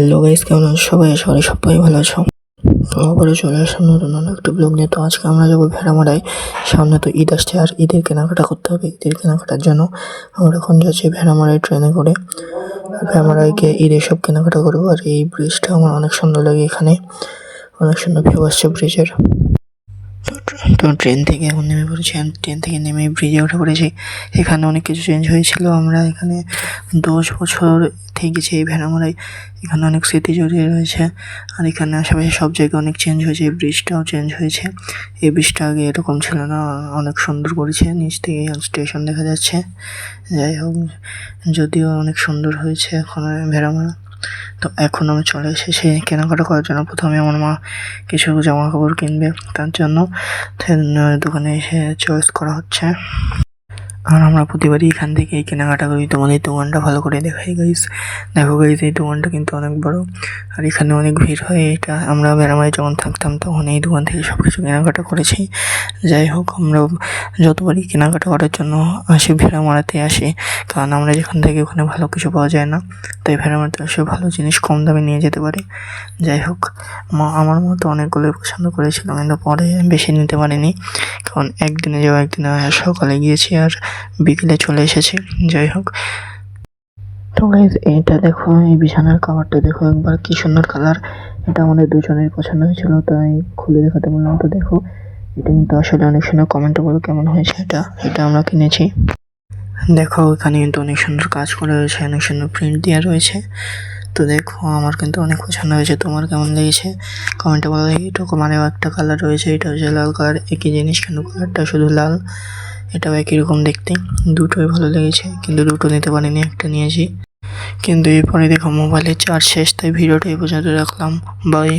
Hello guys, কেমন আছো সবাই? সবাই সবাই ভালো আছো? তো আবারও চলে আসলাম নতুন একটা ব্লগ নিয়ে। তো আজকে আমরা যাবো ভেড়ামারায়। সামনে তো ঈদ আসছে আর ঈদের কেনাকাটা করতে হবে। ঈদের কেনাকাটার জন্য আমরা এখন যাচ্ছি ভেড়ামারায় ট্রেনে করে। ভেড়ামারায় গিয়ে ঈদের সব কেনাকাটা করবো। আর এই ব্রিজটা আমার অনেক সুন্দর লাগে, এখানে অনেক সুন্দর ভিউ আসছে ব্রিজের। তো ট্রেন থেকে এখন নেমে পড়েছি, ট্রেন থেকে নেমে ব্রিজে উঠে পড়েছি। এখানে অনেক কিছু চেঞ্জ হয়েছিল। আমরা এখানে 10 বছর থেকেছি এই ভেড়ামারায়। এখানে অনেক স্মৃতি জড়িয়ে রয়েছে। আর এখানে আশেপাশে সব জায়গায় অনেক চেঞ্জ হয়েছে। এই ব্রিজটাও চেঞ্জ হয়েছে। এই ব্রিজটা আগে এরকম ছিল না, অনেক সুন্দর করেছে। নিচ থেকে স্টেশন দেখা যাচ্ছে। যাই হোক, যদিও অনেক সুন্দর হয়েছে এখন ভেড়ামারা। তো এখন আমি চলে এসেছি কেনাকাটা করার জন্য। প্রথমে আমার মা কিছু জামা কাপড় কিনবে, তার জন্য দোকানে এসে চয়েস করা হচ্ছে। আর আমরা প্রতিবারই এখান থেকে কেনাকাটা করি। তোমাদের দোকানটা ভালো করে দেখাই গাইস। দেখো গাইস, এই দোকানটা কিন্তু অনেক বড় আর এখানে অনেক ভিড় হয়। এটা আমরা ভেড়ামারায় যখন থাকতাম তখন এই দোকান থেকে সব কিছু কেনাকাটা করেছি। যাই হোক, আমরা যতবারই কেনাকাটা করার জন্য আসি ভেড়ামারাতে আসি, কারণ আমরা যেখান থেকে ওখানে ভালো কিছু পাওয়া যায় না, তাই ভেড়ামারাতে এসে ভালো জিনিস কম দামে নিয়ে যেতে পারি। যাই হোক, আমার মতো অনেকগুলোই পছন্দ করেছিল, কিন্তু পরে বেশি নিতে পারিনি, কারণ একদিনে যাওয়া একদিনে সকালে গিয়েছি আর বিকেলে চলে এসেছি। যাই হোক, তো গাইস এটা দেখো, এই বিছানার কাভারটা দেখো একবার, কি সুন্দর কালার। এটা আমাদের দুজনের পছন্দ হয়েছিল, তাই খুলে দেখাতে বললাম। তো দেখো, এটা কিন্তু আসলে অনেক সুন্দর। কমেন্টে বলো কেমন হয়েছে। এটা আমরা কিনেছি। দেখো, এখানে কিন্তু অনেক সুন্দর কাজ করা রয়েছে, অনেক সুন্দর প্রিন্ট দেওয়া রয়েছে। তো দেখো, আমার কিন্তু অনেক পছন্দ হয়েছে। তোমার কেমন লেগেছে কমেন্টে বলো। এরকম আরও একটা কালার রয়েছে, এটা হচ্ছে লাল কালার। একই জিনিস, কিন্তু কালারটা শুধু লাল। এটাও একই রকম দেখতে। দুটোই ভালো লেগেছে, কিন্তু দুটো নিতে পারিনি, একটা নিয়েছি। কিন্তু এরপরে দেখো মোবাইলের চার্জ শেষ, তাই ভিডিওটা এই পর্যন্ত রাখলাম। বাই।